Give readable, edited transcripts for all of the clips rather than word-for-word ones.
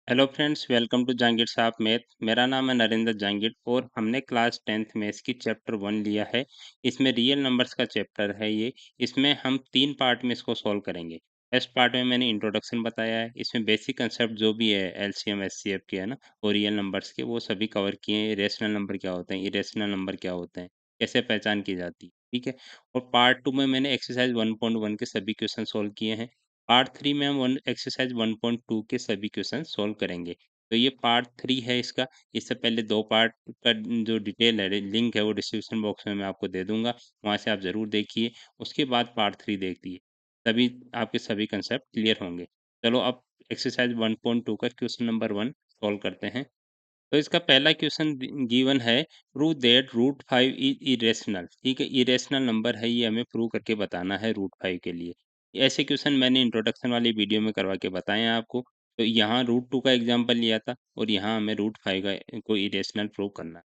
Hello friends, welcome to Jahangir Sahab math. मेरा नाम है नरेंद्र जहांगीर और हमने क्लास 10th मैथ्स की चैप्टर 1 लिया है। इसमें रियल नंबर्स का चैप्टर है ये। इसमें हम 3 पार्ट में इसको सॉल्व करेंगे। फर्स्ट पार्ट में मैंने इंट्रोडक्शन बताया है। इसमें बेसिक कंसेप्ट जो भी है एलसीएम एचसीएफ के है ना, और रियल नंबर्स के वो सभी कवर किए हैं। रेशनल नंबर क्या होते हैं, इरेशनल नंबर क्या होते हैं, कैसे पहचान की जाती है, ठीक है। और पार्ट 2 में मैंने एक्सरसाइज 1.1 के सभी क्वेश्चन सॉल्व किए हैं। पार्ट 3 में हम वन एक्सरसाइज 1.2 के सभी क्वेश्चन सॉल्व करेंगे। तो ये पार्ट 3 है इसका। इससे पहले 2 पार्ट का जो डिटेल है, लिंक है, वो डिस्क्रिप्शन बॉक्स में मैं आपको दे दूँगा, वहाँ से आप ज़रूर देखिए। उसके बाद पार्ट 3 देखिए, तभी आपके सभी कंसेप्ट क्लियर होंगे। चलो अब एक्सरसाइज 1.2 का क्वेश्चन नंबर 1 सॉल्व करते हैं। तो इसका पहला क्वेश्चन गिवन है, prove that root 5 is irrational. ठीक है, इरेशनल नंबर है, ये हमें प्रूव करके बताना है रूट 5 के लिए। ऐसे क्वेश्चन मैंने इंट्रोडक्शन वाली वीडियो में करवा के बताए हैं आपको। तो यहाँ रूट 2 का एग्जांपल लिया था और यहाँ हमें रूट 5 का को इरेशनल प्रूव करना है।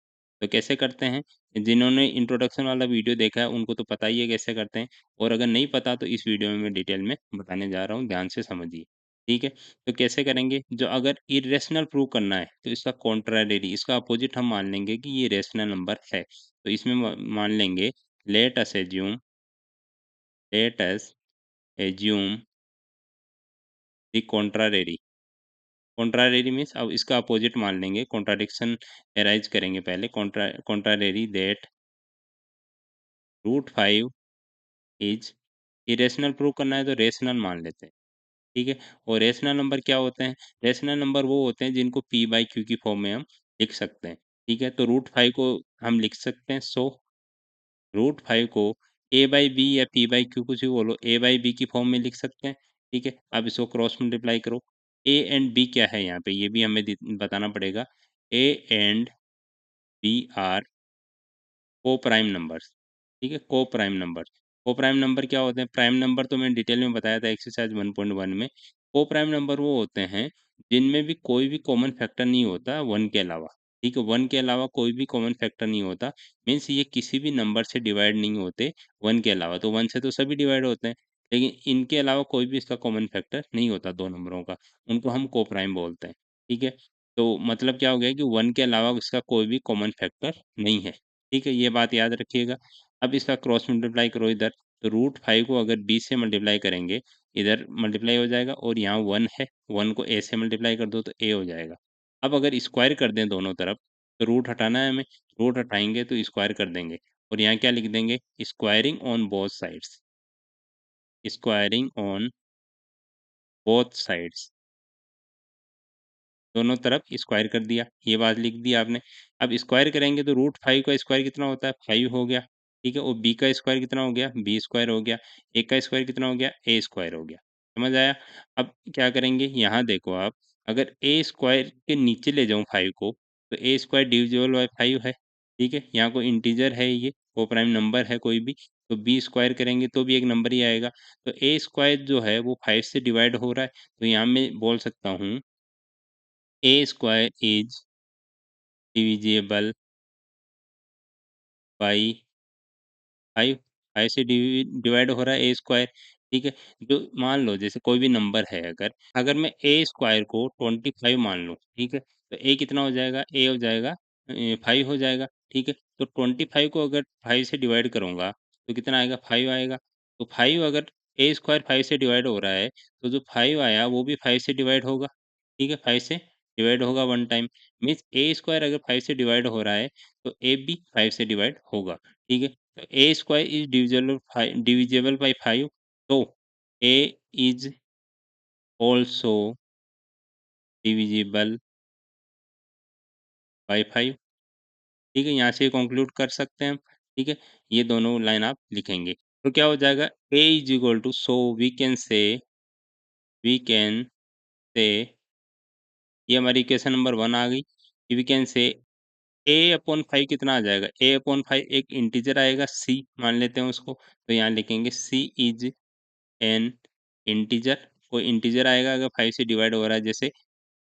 तो कैसे करते हैं? जिन्होंने इंट्रोडक्शन वाला वीडियो देखा है उनको तो पता ही है कैसे करते हैं, और अगर नहीं पता तो इस वीडियो में मैं डिटेल में बताने जा रहा हूँ, ध्यान से समझिए। ठीक है? तो कैसे करेंगे? जो अगर इरेशनल प्रूव करना है तो इसका कॉन्ट्रारिरी, इसका अपोजिट हम मान लेंगे कि ये रेशनल नंबर है। तो इसमें मान लेंगे, let us assume let us assume the contrary. Contrary means अब इसका अपोजिट मान लेंगे, कॉन्ट्राडिक्शन एराइज करेंगे पहले। Contrary that root 5 is irrational prove करना है तो रेशनल मान लेते हैं। ठीक है? और रेशनल नंबर क्या होते हैं? रेशनल नंबर वो होते हैं जिनको पी बाई क्यू की फॉर्म में हम लिख सकते हैं। ठीक है? तो रूट 5 को हम लिख सकते हैं, सो रूट 5 को ए बाई बी या पी बाई क्यू, कुछ भी बोलो, ए बाई बी की फॉर्म में लिख सकते हैं। ठीक है? अब इसको क्रॉस मल्टीप्लाई करो। ए एंड बी क्या है यहाँ पे, ये भी हमें बताना पड़ेगा। ए एंड बी आर को प्राइम नंबर्स। ठीक है? को प्राइम नंबर। को प्राइम नंबर क्या होते हैं? प्राइम नंबर तो मैंने डिटेल में बताया था एक्सरसाइज 1.1 में। को प्राइम नंबर वो होते हैं जिनमें भी कोई भी कॉमन फैक्टर नहीं होता 1 के अलावा। ठीक है? 1 के अलावा कोई भी कॉमन फैक्टर नहीं होता, मीन्स ये किसी भी नंबर से डिवाइड नहीं होते 1 के अलावा। तो 1 से तो सभी डिवाइड होते हैं, लेकिन इनके अलावा कोई भी इसका कॉमन फैक्टर नहीं होता 2 नंबरों का। उनको हम को प्राइम बोलते हैं। ठीक है? तो मतलब क्या हो गया कि 1 के अलावा इसका कोई भी कॉमन फैक्टर नहीं है। ठीक है? ये बात याद रखिएगा। अब इसका क्रॉस मल्टीप्लाई करो इधर, तो रूट 5 को अगर b से मल्टीप्लाई करेंगे, इधर मल्टीप्लाई हो जाएगा, और यहाँ 1 है, 1 को a से मल्टीप्लाई कर दो तो a हो जाएगा। अब अगर स्क्वायर कर दें दोनों तरफ, तो रूट हटाना है हमें, रूट हटाएँगे तो स्क्वायर कर देंगे, और यहाँ क्या लिख देंगे? Squaring on both sides, squaring on both sides. दोनों तरफ स्क्वायर कर दिया, ये बात लिख दी आपने। अब स्क्वायर करेंगे तो रूट 5 का स्क्वायर कितना होता है? 5 हो गया, ठीक है? और b का स्क्वायर कितना हो गया? b स्क्वायर हो गया। a का स्क्वायर कितना हो गया? a स्क्वायर हो गया। समझ आया? अब क्या करेंगे? यहाँ देखो आप, अगर a स्क्वायर के नीचे ले जाऊँ 5 को, तो a स्क्वायर डिविजिबल बाय 5 है, ठीक है? यहाँ कोई इंटीजर है, ये को प्राइम नंबर है कोई भी, तो b स्क्वायर करेंगे तो भी एक नंबर ही आएगा। तो a स्क्वायर जो है वो 5 से डिवाइड हो रहा है, तो यहाँ मैं बोल सकता हूँ a square is divisible by 5। 5 से डिवाइड हो रहा है ए स्क्वायर। ठीक है? जो मान लो जैसे कोई भी नंबर है, अगर अगर मैं ए स्क्वायर को 25 मान लूँ, ठीक है? तो ए कितना हो जाएगा? ए हो जाएगा 5 हो जाएगा, ठीक है? तो 25 को अगर 5 से डिवाइड करूँगा तो कितना आएगा? 5 आएगा। तो 5 अगर ए स्क्वायर 5 से डिवाइड हो रहा है, तो जो 5 आया वो भी 5 से डिवाइड होगा, ठीक है? 5 से डिवाइड होगा 1 टाइम, मीन्स ए स्क्वायर अगर 5 से डिवाइड हो रहा है, तो ए भी 5 से डिवाइड होगा, ठीक है? तो ए स्क्वायर इज डिविजिबल बाय 5, तो ए इज ऑल्सो डिविजिबल बाय 5। ठीक है? यहाँ से कंक्लूड कर सकते हैं हम। ठीक है? ये दोनों लाइन आप लिखेंगे तो क्या हो जाएगा? A is equal to, so we can say ये हमारी इक्वेशन नंबर 1 आ गई। वी कैन से ए अपॉन 5 कितना आ जाएगा? ए अपॉन 5 एक इंटीजर आएगा, सी मान लेते हैं उसको, तो यहाँ लिखेंगे सी इज एन इंटीजर। कोई इंटीजर आएगा अगर 5 से डिवाइड हो रहा है, जैसे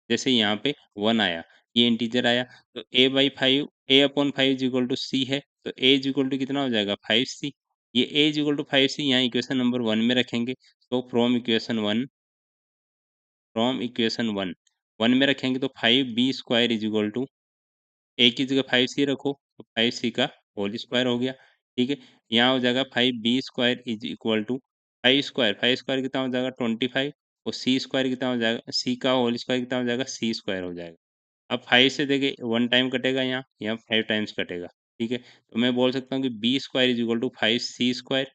जैसे यहाँ पे 1 आया, ये इंटीजर आया, तो a by 5, a upon 5 is equal to c है, तो a इज इक्वल टू कितना हो जाएगा? 5c। ये a is equal to 5c यहाँ इक्वेशन नंबर 1 में रखेंगे। तो फ्रॉम इक्वेशन 1, 1 में रखेंगे तो 5b² इज़ इक्वल टू ए की जगह 5c रखो, तो 5c का होल स्क्वायर हो गया, ठीक है? यहाँ हो जाएगा 5b² इज़ इक्वल टू 5 कितना हो जाएगा 25 और c² कितना हो जाएगा, c का होल स्क्वायर कितना हो जाएगा, c² हो जाएगा। अब 5 से देखिए 1 टाइम कटेगा यहाँ 5 टाइम्स कटेगा, ठीक है? तो मैं बोल सकता हूँ कि b² is equal to 5c²,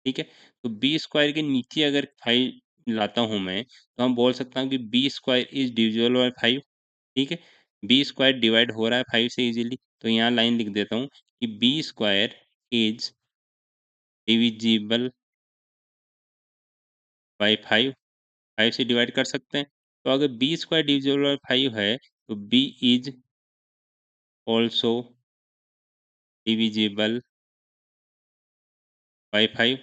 ठीक है? तो b² के नीचे अगर 5 लाता हूँ मैं, तो हम बोल सकता हूँ कि b² इज़ डिविजिबल बाय 5, ठीक है? b² डिवाइड हो रहा है 5 से इज़िली, तो यहाँ लाइन लिख देता हूँ कि b² इज़ डिविजिबल बाय 5, 5 से डिवाइड कर सकते हैं। तो अगर b² डिविजिबल बाय 5 है, तो b is also divisible by 5,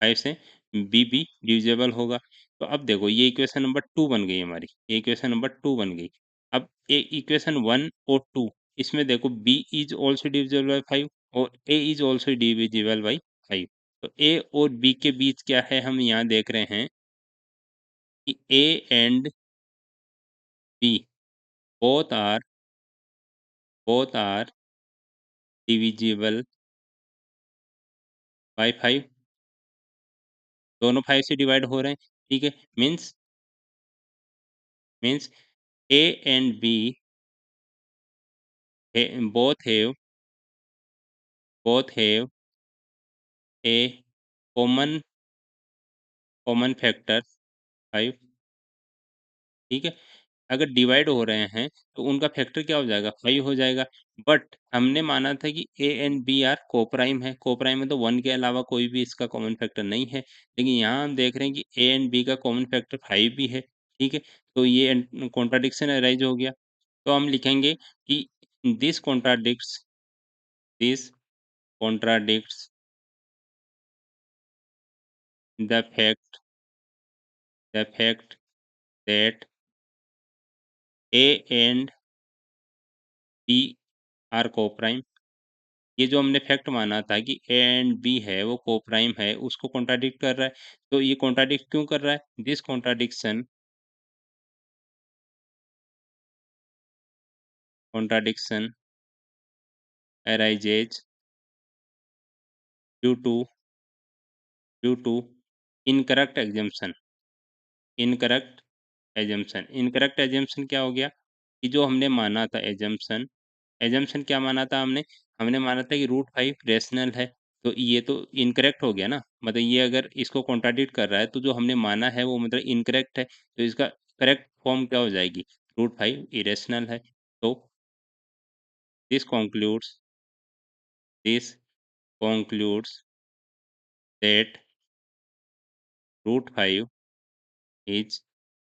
5 से बी भी डिविजिबल होगा। तो अब देखो ये इक्वेशन नंबर 2 बन गई हमारी, ये इक्वेशन नंबर 2 बन गई। अब ए इक्वेशन 1 और 2 इसमें देखो b is also divisible by 5 और a is also divisible by 5। तो a और b के बीच क्या है हम यहाँ देख रहे हैं कि a and b both are both are divisible by 5, दोनों 5 से डिवाइड हो रहे हैं, ठीक है? Means a and b both have a common common factor 5, ठीक है? अगर डिवाइड हो रहे हैं, तो उनका फैक्टर क्या हो जाएगा? 5 हो जाएगा। बट हमने माना था कि A and B are coprime है। कोप्राइम है तो 1 के अलावा कोई भी इसका कॉमन फैक्टर नहीं है। लेकिन यहाँ हम देख रहे हैं कि ए एंड बी का कॉमन फैक्टर 5 भी है, ठीक है? तो ये कॉन्ट्राडिक्शन अराइज़ हो गया। तो हम लिखेंगे कि this contradicts this contradicts the fact that A and B are coprime. ये जो हमने फैक्ट माना था कि ए एंड बी है वो कोप्राइम है, उसको कॉन्ट्राडिक्ट कर रहा है। तो ये कॉन्ट्राडिक्ट क्यों कर रहा है? This contradiction arises due to due to incorrect assumption incorrect incorrect assumption क्या हो गया कि जो हमने माना था एजम्पशन क्या माना था हमने? हमने माना था कि √5 रेशनल है, तो ये तो इनकरेक्ट हो गया ना, मतलब ये अगर इसको कॉन्ट्राडिक्ट कर रहा है, तो जो हमने माना है वो मतलब इनकरेक्ट है, तो इसका करेक्ट फॉर्म क्या हो जाएगी? √5 इरेशनल है। तो this concludes this concludes that √5 is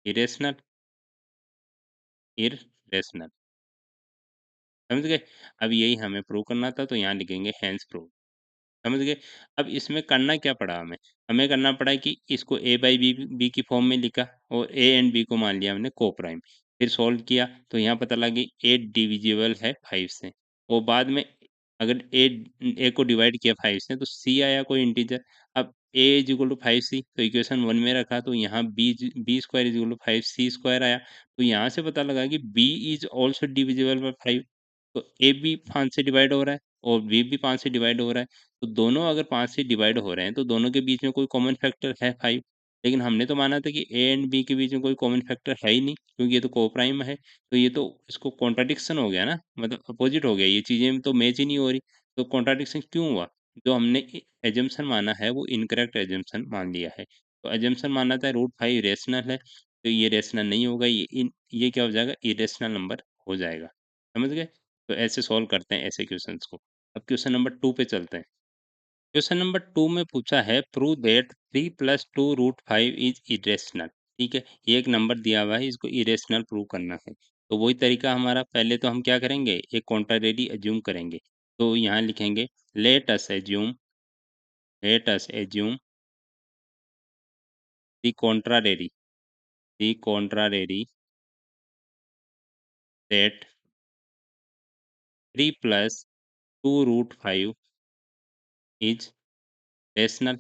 irrational irrational. समझ गए? अब यही हमें प्रूव करना था, तो यहाँ लिखेंगे हेंस प्रूव। समझ गए? अब इसमें करना क्या पड़ा हमें? हमें करना पड़ा कि इसको a बाई बी की फॉर्म में लिखा और a एंड b को मान लिया हमने कोप्राइम। फिर सॉल्व किया तो यहाँ पता लगा कि a डिविजिबल है 5 से और बाद में अगर a को डिवाइड किया 5 से तो c आया कोई इंटीजर। अब a is equal to 5c तो इक्वेशन 1 में रखा तो यहाँ b² is equal to 5c² आया। तो यहाँ से पता लगा कि b is also divisible by 5। तो a भी 5 से डिवाइड हो रहा है और b भी 5 से डिवाइड हो रहा है। तो दोनों अगर 5 से डिवाइड हो रहे हैं, तो दोनों के बीच में कोई कॉमन फैक्टर है 5। लेकिन हमने तो माना था कि ए एंड बी के बीच में कोई कॉमन फैक्टर है ही नहीं, क्योंकि ये तो कोप्राइम है। तो ये तो इसको कॉन्ट्रडिक्शन हो गया ना, मतलब अपोजिट हो गया, ये चीज़ें तो मैच ही नहीं हो रही। तो कॉन्ट्रडिक्शन क्यों हुआ? जो हमने एजम्पशन माना है, वो इनकरेक्ट एजम्पशन मान लिया है। तो एजम्पशन माना था √5 रेशनल है, तो ये रेशनल नहीं होगा, ये क्या हो जाएगा? इरेशनल नंबर हो जाएगा। समझ गए? तो ऐसे सॉल्व करते हैं ऐसे क्वेश्चंस को। अब क्वेश्चन नंबर 2 पे चलते हैं। क्वेश्चन नंबर 2 में पूछा है prove that 3 plus 2 √5 is irrational. ठीक है, ये एक नंबर दिया हुआ है, इसको इरेशनल प्रूव करना है। तो वही तरीका हमारा, पहले तो हम क्या करेंगे, एक कॉन्ट्राडेरी एज्यूम करेंगे। तो यहाँ लिखेंगे let us assume the contrary that 3 plus 2 √5 is rational.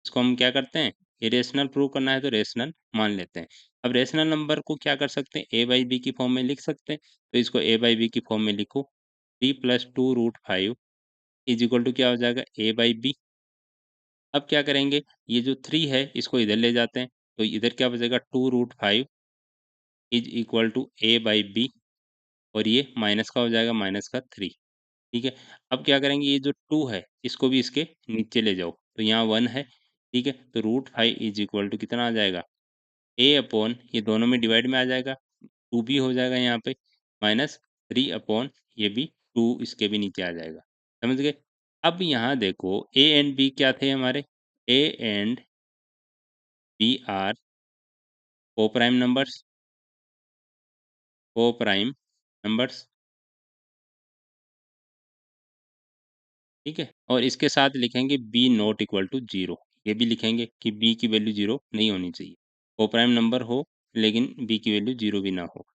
इसको हम क्या करते हैं, इरेशनल प्रूव करना है तो रेशनल मान लेते हैं। अब रेशनल नंबर को क्या कर सकते हैं, ए बाई बी की फॉर्म में लिख सकते हैं। तो इसको ए बाई बी की फॉर्म में लिखो, 3 + 2√5 इज इक्वल टू क्या हो जाएगा, ए बाई बी। अब क्या करेंगे, ये जो 3 है इसको इधर ले जाते हैं, तो इधर क्या बचेगा, 2√5 is equal to A by B, और ये माइनस का हो जाएगा, माइनस का 3। ठीक है। अब क्या करेंगे, ये जो 2 है इसको भी इसके नीचे ले जाओ, तो यहाँ 1 है। ठीक है, तो √5 इज इक्वल टू कितना आ जाएगा, ए अपॉन ये दोनों में डिवाइड में आ जाएगा, 2 भी हो जाएगा यहाँ पे, माइनस 3 अपॉन ये भी 2 इसके भी नीचे आ जाएगा। समझ गए। अब यहाँ देखो ए एंड बी क्या थे हमारे, ए एंड बी आर को प्राइम नंबर्स, को प्राइम नंबर्स। ठीक है, और इसके साथ लिखेंगे बी नॉट इक्वल टू 0। ये भी लिखेंगे कि बी की वैल्यू 0 नहीं होनी चाहिए, को प्राइम नंबर हो लेकिन बी की वैल्यू 0 भी ना हो।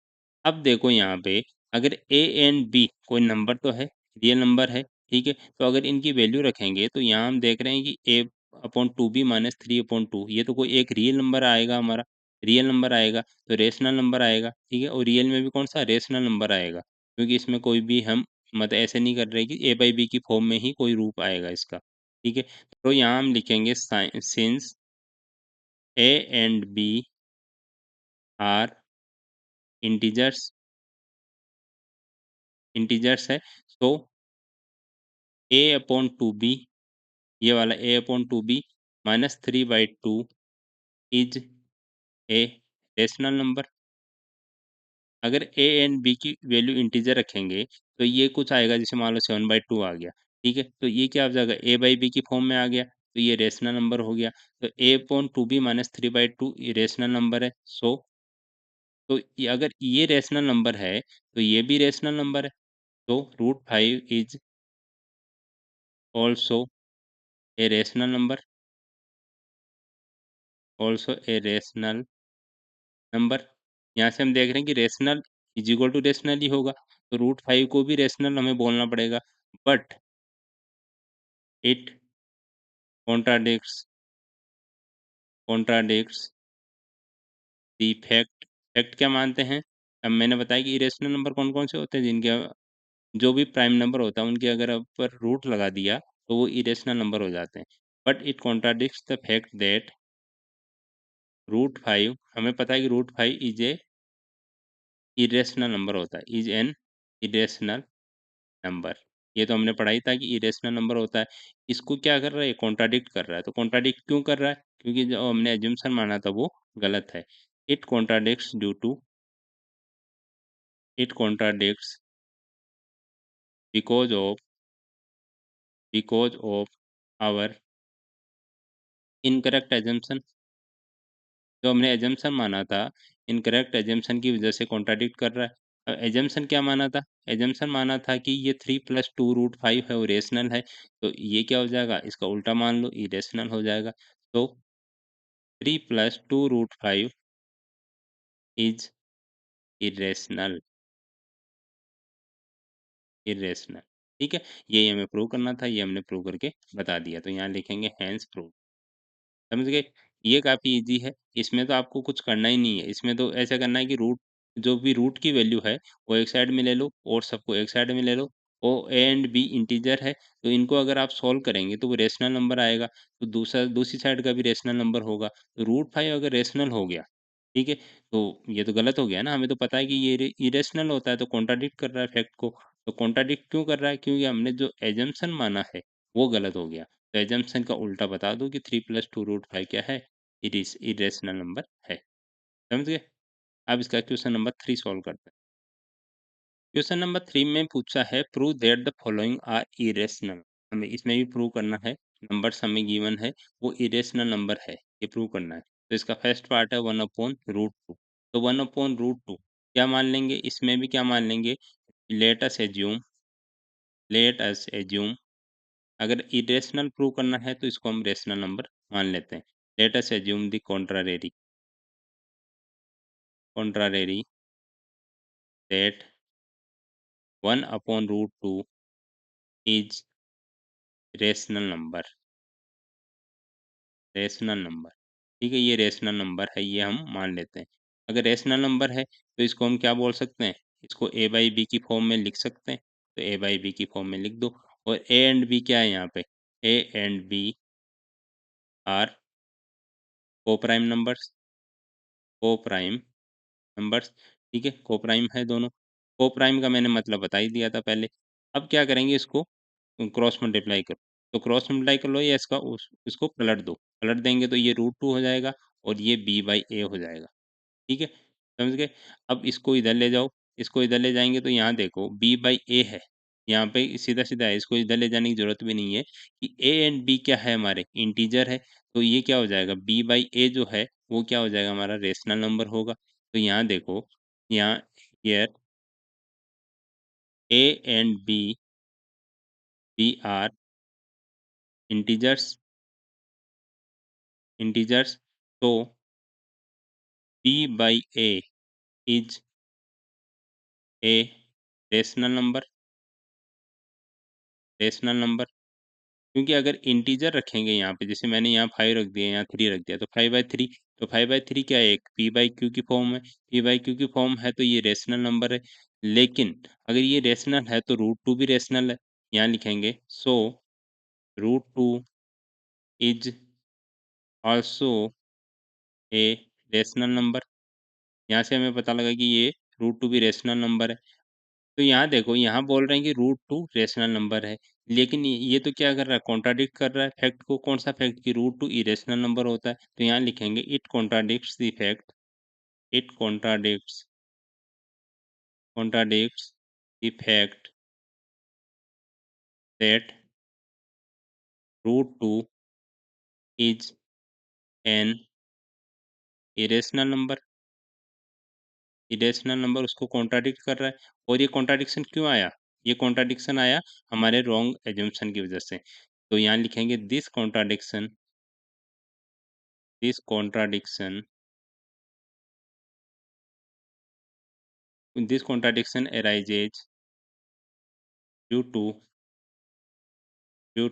अब देखो यहाँ पे, अगर ए एंड बी कोई नंबर तो है, रियल नंबर है, ठीक है, तो अगर इनकी वैल्यू रखेंगे तो यहाँ हम देख रहे हैं कि ए अपॉन टू बी माइनस 3/2, ये तो कोई एक रियल नंबर आएगा हमारा, रियल नंबर आएगा, तो रेशनल नंबर आएगा। ठीक है, और रियल में भी कौन सा, रेशनल नंबर आएगा, क्योंकि इसमें कोई भी हम मतलब ऐसे नहीं कर रहे कि ए बाई बी की फॉर्म में ही कोई रूप आएगा इसका। ठीक है, तो यहाँ हम लिखेंगे since a and B are integers, integers है, so a upon two b, ये वाला a upon two b minus 3/2 is a rational number. अगर ए एंड बी की वैल्यू इंटीजर रखेंगे तो ये कुछ आएगा, जैसे मान लो 7/2 आ गया। ठीक है, तो ये क्या हो जाएगा, ए बाई बी की फॉर्म में आ गया, तो ये रेशनल नंबर हो गया। तो ए अपॉन टू बी माइनस 3/2 ये रेशनल नंबर है। सो तो ये अगर ये रेशनल नंबर है तो ये भी रेशनल नंबर है, तो √5 is also a rational number, also a rational number. यहाँ से हम देख रहे हैं कि rational is equal to rational ही होगा, तो √5 को भी रेशनल हमें बोलना पड़ेगा, but it contradicts, contradicts the fact. Fact क्या मानते हैं, अब मैंने बताया कि इरेशनल नंबर कौन कौन से होते हैं, जिनके जो भी प्राइम नंबर होता है उनके अगर ऊपर रूट लगा दिया तो वो इरेशनल नंबर हो जाते हैं। But it contradicts the fact that √5, हमें पता है कि √5 इज ए इरेशनल नंबर होता है, इज एन इरेशनल नंबर। ये तो हमने पढ़ा ही था कि इरेशनल नंबर होता है। इसको क्या कर रहा है, कॉन्ट्राडिक्ट कर रहा है। तो कॉन्ट्राडिक्ट क्यों कर रहा है, क्योंकि जो हमने एजम्पशन माना था वो गलत है। It contradicts due to, it contradicts because of, because of our incorrect assumption. जो हमने एजम्पशन माना था, इनकरेक्ट एजम्पशन की वजह से कॉन्ट्राडिक्ट कर रहा है। एजम्पशन क्या माना था, एजम्पशन माना था कि ये 3 + 2√5 है वो रेशनल है, तो ये क्या हो जाएगा, इसका उल्टा मान लो, इरेशनल हो जाएगा। तो 3 + 2√5 इज इरेशनल, इरेशनल। ठीक है, यही हमें प्रूव करना था, ये हमने प्रूव करके बता दिया। तो यहाँ लिखेंगे हैंस प्रूव। समझ गए? ये काफ़ी ईज़ी है, इसमें तो आपको कुछ करना ही नहीं है। इसमें तो ऐसा करना है कि रूट, जो भी रूट की वैल्यू है, वो एक साइड में ले लो और सबको एक साइड में ले लो। और ए एंड बी इंटीजर है, तो इनको अगर आप सॉल्व करेंगे तो वो रेशनल नंबर आएगा, तो दूसरी साइड का भी रेशनल नंबर होगा। तो √5 अगर रेशनल हो गया, ठीक है? तो ये तो गलत हो गया ना, हमें तो पता है कि ये इरेशनल होता है, तो कॉन्ट्राडिक्ट कर रहा है फैक्ट को। तो कॉन्ट्राडिक्ट क्यों कर रहा है? क्योंकि हमने जो असम्पशन माना है, वो गलत हो गया। तो एजम्पशन का उल्टा बता दो कि 3 + 2√5 क्या है? इट इज इरेशनल नंबर है। समझ गए? अब इसका क्वेश्चन नंबर 3 सॉल्व करते हैं। क्वेश्चन नंबर 3 में पूछा है, prove that the following are irrational. हमें इसमें भी प्रूव करना है, नंबर्स हमें गिवन है, वो इरेशनल नंबर है, ये प्रूव करना है। तो इसका फर्स्ट पार्ट है 1/√2। तो 1/√2 क्या मान लेंगे, इसमें भी क्या मान लेंगे, let us assume, let us assume, अगर इरेशनल प्रूव करना है तो इसको हम रेशनल नंबर मान लेते हैं। Let us assume the contrary, contrary that 1/√2 is rational number, rational number. ठीक है? ये रेशनल नंबर है, ये हम मान लेते हैं। अगर रेशनल नंबर है, तो इसको हम क्या बोल सकते हैं? इसको ए बाई बी की फॉर्म में लिख सकते हैं। तो ए बाई बी की फॉर्म में लिख दो और ए एंड बी क्या है यहाँ पे? A and B are coprime numbers, coprime numbers, ठीक है? कोप्राइम है दोनों। कोप्राइम का मैंने मतलब बता ही दिया था पहले। अब क्या करेंगे इसको क्रॉस मल्टीप्लाई करो। तो क्रॉस मल्टीप्लाई कर लो या इसको पलट दो। पलट देंगे तो ये √2 हो जाएगा और ये b/a हो जाएगा। ठीक है? समझ गए? अब इसको इधर ले जाओ, इसको इधर ले जाएँगे तो यहाँ देखो b/a है, यहाँ पे सीधा-सीधा है, इसको इधर ले जाने की ज़रूरत भी नहीं है कि a एंड b क्या है हमारे इंटीजर है, तो ये क्या हो जाएगा b/a जो है, वो क्या हो जाएगा हमारा रेशनल नंबर होगा। तो यहाँ देखो, यहाँ here a and b are integers integers तो b/a is a rational number क्योंकि अगर इंटीजर रखेंगे यहाँ पे जैसे मैंने यहाँ 5 रख दिया, यहाँ 3 रख दिया तो 5/3 तो 5/3 क्या है? एक p/q की फॉर्म है, p/q की फॉर्म है तो ये रेशनल नंबर है। लेकिन अगर ये रेशनल है तो √2 भी रेशनल है। यहाँ लिखेंगे सो √2 is also a rational number. यहाँ से हमें पता लगा कि ये √2 भी रेशनल नंबर है। तो यहाँ देखो, यहाँ बोल रहे हैं कि √2 रेशनल नंबर है, लेकिन ये तो क्या कर रहा है, कॉन्ट्राडिक्ट कर रहा है फैक्ट को। कौन-सा फैक्ट कि √2 इरेशनल नंबर होता है। तो यहाँ लिखेंगे it contradicts the fact that √2 is an irrational number. Irrational number उसको कॉन्ट्राडिक्ट कर रहा है और ये कॉन्ट्राडिक्शन क्यों आया? ये कॉन्ट्राडिक्शन आया हमारे रॉन्ग असम्पशन की वज़ह से। तो यहाँ लिखेंगे this contradiction arises due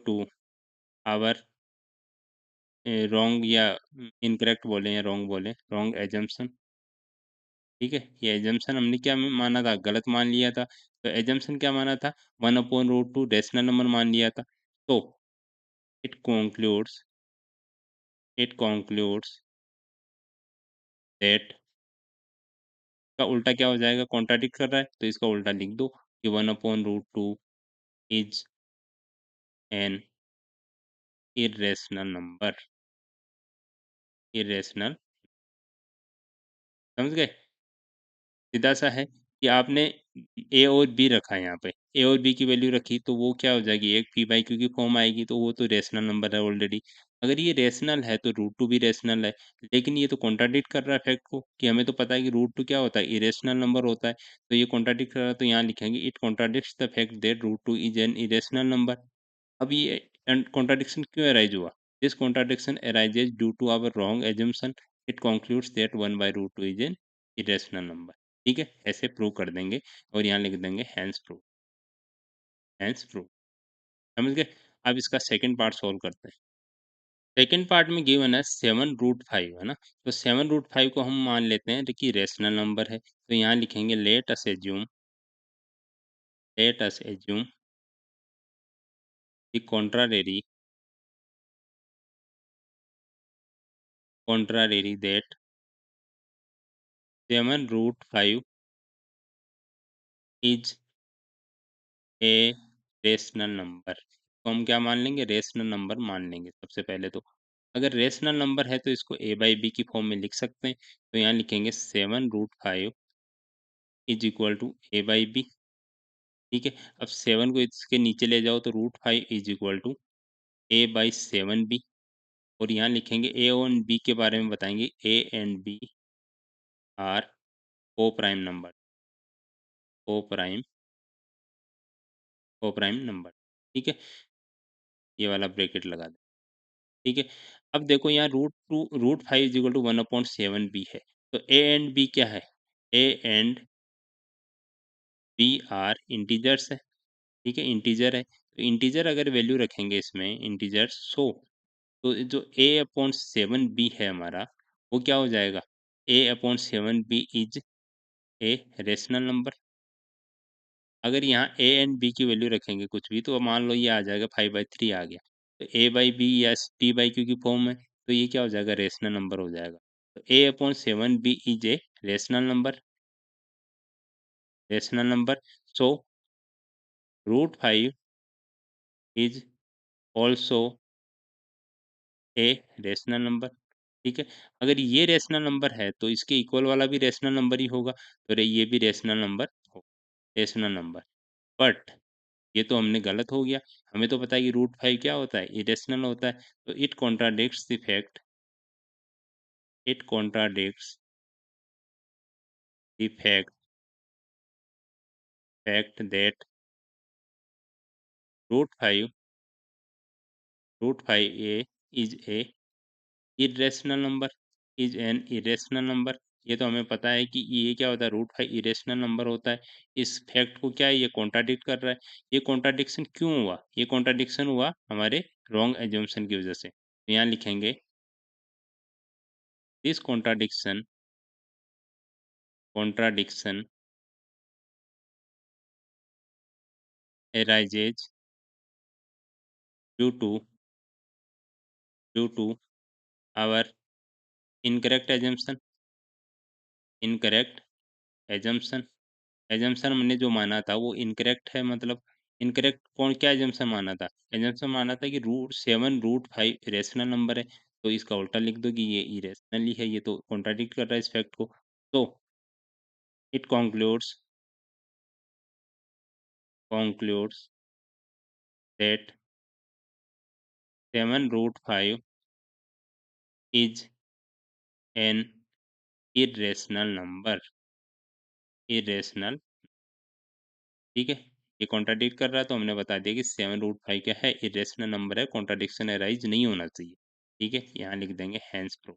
to our wrong या इनकरेक्ट बोले या रॉन्ग बोले, रॉन्ग assumption। ठीक है? ये assumption हमने क्या माना था? गलत मान लिया था। तो assumption क्या माना था? 1/√2 रेशनल नंबर मान लिया था। तो it concludes it concludes that का उल्टा क्या हो जाएगा? कॉन्ट्राडिक्ट कर रहा है, तो इसका उल्टा लिख दो कि 1/√2 is N irrational number. Irrational समझ गए? सीधा-सा है कि आपने ए और बी रखा है यहाँ पे। ए और बी की वैल्यू रखी तो वो क्या हो जाएगी? एक p/q की फॉर्म आएगी तो वो तो रेशनल नंबर है ऑलरेडी। अगर ये रेशनल है तो √2 भी रेशनल है। लेकिन ये तो कॉन्ट्राडिक्ट कर रहा है फैक्ट को कि हमें तो पता है कि √2 क्या होता है? इरेशनल नंबर होता है। तो ये कॉन्ट्राडिक्ट कर रहा है तो यहाँ लिखेंगे it contradicts the fact that √2 is an irrational number. अब ये कॉन्ट्राडिक्शन क्यों अराइज़ हुआ? This contradiction arises due to our wrong assumption। It concludes that 1/√2 is an irrational number. ठीक है? ऐसे प्रूव कर देंगे और यहाँ लिख देंगे हैंस प्रूव। समझ गए? अब इसका सेकंड पार्ट सॉल्व करते हैं। सेकंड पार्ट में गिवन है 7√5 है ना? तो 7√5 को हम मान लेते हैं कि रेशनल नंबर है। तो यहाँ लिखेंगे let us assume the contrary that 7√5 is a rational number. तो हम क्या मान लेंगे? रेशनल नंबर मान लेंगे सबसे पहले तो। अगर रेशनल नंबर है तो इसको a/b की फॉर्म में लिख सकते हैं। तो यहाँ लिखेंगे 7√5 इज़ इक्वल टू a/b। ठीक है? अब 7 को इसके नीचे ले जाओ तो √5 इज़ इक्वल टू a/7b और यहाँ लिखेंगे a और b के बारे में बताएँगे। a and b are coprime number coprime coprime number. ठीक है? ये वाला ब्रैकेट लगा दें। ठीक है? अब देखो यहाँ √5 इज़ इक्वल टू 1/7b है। तो a एंड b क्या है? a and b are integers है। ठीक है? इंटीजर है। तो इंटीजर अगर वैल्यू रखेंगे इसमें इंटीजर तो जो a/7b है हमारा, वो क्या हो जाएगा? a/7b is a rational number. अगर यहाँ a एंड b की वैल्यू रखेंगे कुछ भी, तो मान लो ये आ जाएगा 5/3 आ गया। तो a/b या p/q की फॉर्म में, तो ये क्या हो जाएगा? रेशनल नंबर हो जाएगा। तो a/7b is a rational number, rational number. So √5 is also a rational number, ठीक है? अगर ये रेशनल नंबर है, तो इसके इक्वल वाला भी रेशनल नंबर ही होगा, तो ये भी रेशनल नंबर हो रेशनल नंबर। बट ये तो हमने गलत हो गया, हमें तो पता है कि √5 क्या होता है? इरेशनल होता है, तो it contradicts the fact that √5 √5 A is a irrational number, is an irrational number. ये तो हमें पता है कि ये क्या होता है? √5 इरेशनल नंबर होता है। इस फैक्ट को क्या है, ये कॉन्ट्राडिक्ट कर रहा है। ये कॉन्ट्राडिक्शन क्यों हुआ? ये कॉन्ट्राडिक्शन हुआ हमारे रॉन्ग assumption की वज़ह से। तो यहाँ लिखेंगे this contradiction arises due to due to our incorrect assumption, incorrect assumption। assumption हमने जो माना था वो इनकरेक्ट है, मतलब इनकरेक्ट कौन क्या assumption माना था? assumption माना था कि √5 इरेशनल नंबर है, तो इसका उल्टा लिख दो कि ये इरेशनल ही है, ये तो कॉन्ट्राडिक्ट कर रहा है इस फैक्ट को। तो it concludes that 7 √5 is an irrational number, irrational, ठीक है? ये कॉन्ट्राडिक्ट कर रहा है, तो हमने बता दिया कि 7 √5 क्या है? इरेशनल नंबर है, कॉन्ट्राडिक्शन अराइज नहीं होना चाहिए, ठीक है? यहाँ लिख देंगे हैंस प्रूफ।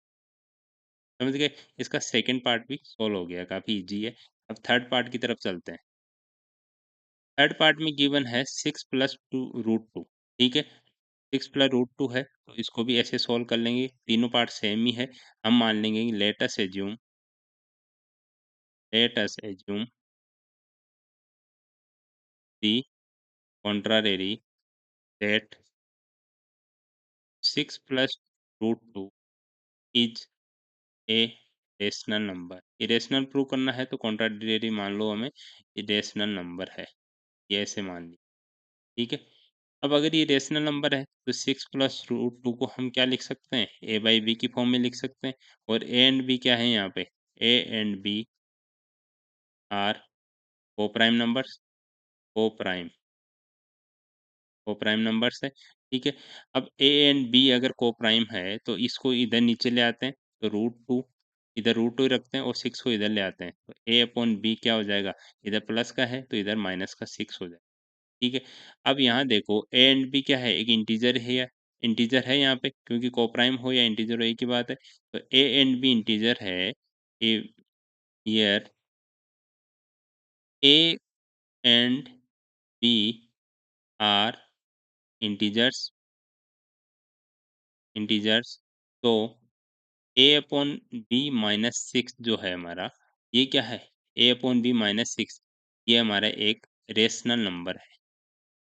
समझ गए? इसका सेकंड पार्ट भी सॉल्व हो गया, काफ़ी ईज़ी है। अब थर्ड पार्ट की तरफ चलते हैं। थर्ड पार्ट में गिवन है 6 + 2 √2, ठीक है? 6 + √2 है, तो इसको भी ऐसे सॉल्व कर लेंगे, तीनों पार्ट सेम ही है। हम मान लेंगे कि late us assume the contrary that 6 + √2 is a rational number. Irrational prove करना है, तो कॉन्ट्राडिक्टरी मान लो हमें, इरेशनल नंबर है, ये ऐसे मान ली, ठीक है? अब अगर ये रेशनल नंबर है, तो 6 + √2 को हम क्या लिख सकते हैं? a/b की फॉर्म में लिख सकते हैं। और a एंड b क्या है यहाँ पे? a and b are coprime numbers, coprime coprime numbers है, ठीक है? अब ए एंड बी अगर कोप्राइम है, तो इसको इधर नीचे ले आते हैं, तो √2 इधर √2 ही रखते हैं और 6 को इधर ले आते हैं, तो a/b क्या हो जाएगा? इधर प्लस का है, तो इधर माइनस का 6 हो जाएगा, ठीक है? अब यहाँ देखो ए एंड बी क्या है? एक इंटीजर है यहाँ पे, क्योंकि कोप्राइम हो या इंटीजर हो एक ही बात है। तो ए एंड बी इंटीजर है, a here a and B are integers, तो a/b - 6 जो है हमारा, ये क्या है? a/b - 6 ये हमारा एक रेशनल नंबर है,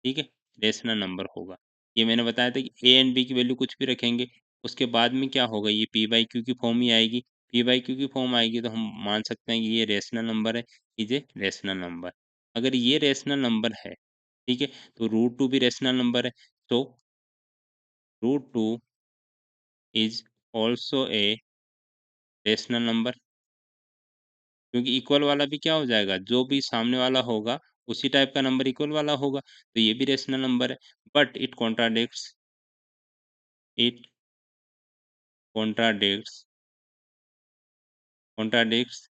ठीक है? रेशनल नंबर होगा। ये मैंने बताया था कि ए एंड बी की वैल्यू कुछ भी रखेंगे, उसके बाद में क्या होगा? ये p/q की फॉर्म ही आएगी। p/q की फॉर्म आएगी, तो हम मान सकते हैं कि ये रेशनल नंबर है, इज़ ए रेशनल नंबर। अगर ये रेशनल नंबर है, ठीक है? तो √2 भी रेशनल नंबर है, तो √2 is also a rational number, क्योंकि इक्वल वाला भी क्या हो जाएगा? जो भी सामने वाला होगा, उसी टाइप का नंबर इक्वल वाला होगा, तो ये भी रेशनल नंबर है। But it contradicts contradicts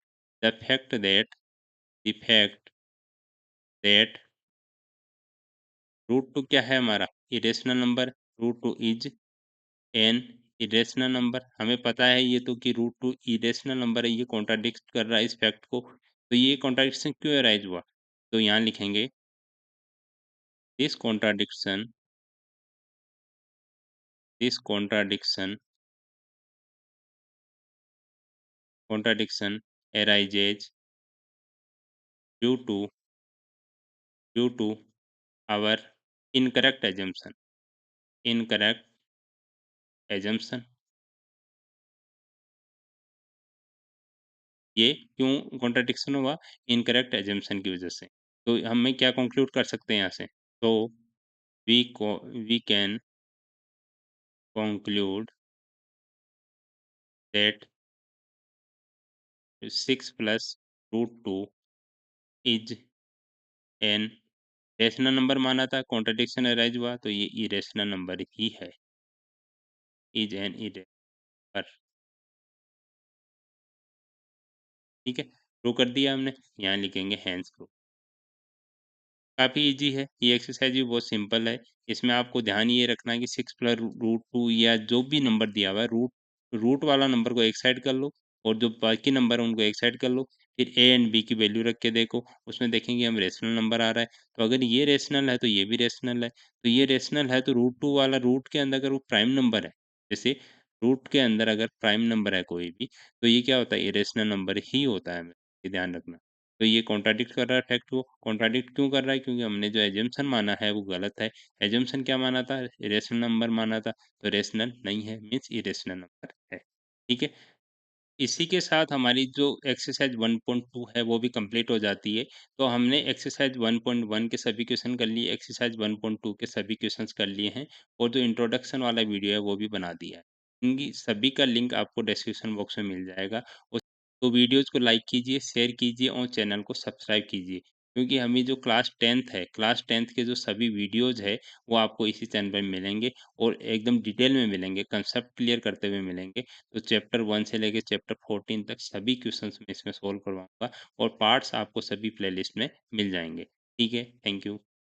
the fact that √2 क्या है हमारा? Irrational number, √2 is an irrational number. हमें पता है ये तो कि √2 इरेशनल नंबर है, ये कॉन्ट्राडिक्ट कर रहा है इस फैक्ट को। तो ये कॉन्ट्राडिक्शन क्यों अराइज़ हुआ? तो यहाँ लिखेंगे this contradiction this contradiction arises due to due to our incorrect assumption। ये क्यों कॉन्ट्रडिक्शन हुआ? इनकरेक्ट assumption की वजह से। तो हमें क्या कंक्लूड कर सकते हैं यहाँ से? तो we can conclude that 6 plus root 2 is an rational number माना था, कॉन्ट्रडिक्शन अराइज हुआ तो ये इरेशनल नंबर ही है। Is an irrational. ठीक है, प्रूव कर दिया हमने। यहाँ लिखेंगे हैंस प्रूव। काफ़ी ईज़ी है, ये एक्सरसाइज़ भी बहुत सिंपल है। इसमें आपको ध्यान ये रखना है कि 6 प्लस रूट 2 या जो भी नंबर दिया हुआ है, रूट रूट वाला नंबर को एक साइड कर लो और जो बाकी नंबर है उनको एक साइड कर लो। फिर ए एंड बी की वैल्यू रख के देखो, उसमें देखेंगे हम रेशनल नंबर आ रहा है। तो अगर ये रेशनल है तो ये भी रेशनल है। तो ये रेशनल है तो रूट 2 वाला रूट के अंदर अगर वो प्राइम नंबर है, जैसे रूट के अंदर अगर प्राइम नंबर है कोई भी, तो ये क्या होता है? इरेशनल नंबर ही होता है, ये ध्यान रखना। तो ये कॉन्ट्राडिक्ट कर रहा है फैक्ट को। कॉन्ट्राडिक्ट क्यों कर रहा है? क्योंकि हमने जो एजम्पशन माना है वो गलत है। एजम्पशन क्या माना था? रेशनल नंबर माना था, तो रेशनल नहीं है, मीन्स इरेशनल नंबर है। ठीक है? इसी के साथ हमारी जो एक्सरसाइज 1.2 है वो भी कंप्लीट हो जाती है। तो हमने एक्सरसाइज 1.1 के सभी क्वेश्चन कर लिए, एक्सरसाइज 1.2 के सभी क्वेश्चंस कर लिए हैं और जो इंट्रोडक्शन वाला वीडियो है वो भी बना दिया है। इनकी सभी का लिंक आपको डिस्क्रिप्शन बॉक्स में मिल जाएगा। और तो वीडियोज़ को लाइक कीजिए, शेयर कीजिए और चैनल को सब्सक्राइब कीजिए। क्योंकि हमें जो क्लास 10th है, क्लास 10th के जो सभी वीडियोज़ है वो आपको इसी चैनल पे मिलेंगे और एकदम डिटेल में मिलेंगे, कंसेप्ट क्लियर करते हुए मिलेंगे। तो चैप्टर 1 से लेके चैप्टर 14 तक सभी क्वेश्चंस मैं इसमें सॉल्व करवाऊँगा और पार्ट्स आपको सभी प्लेलिस्ट में मिल जाएँगे। ठीक है? Thank you.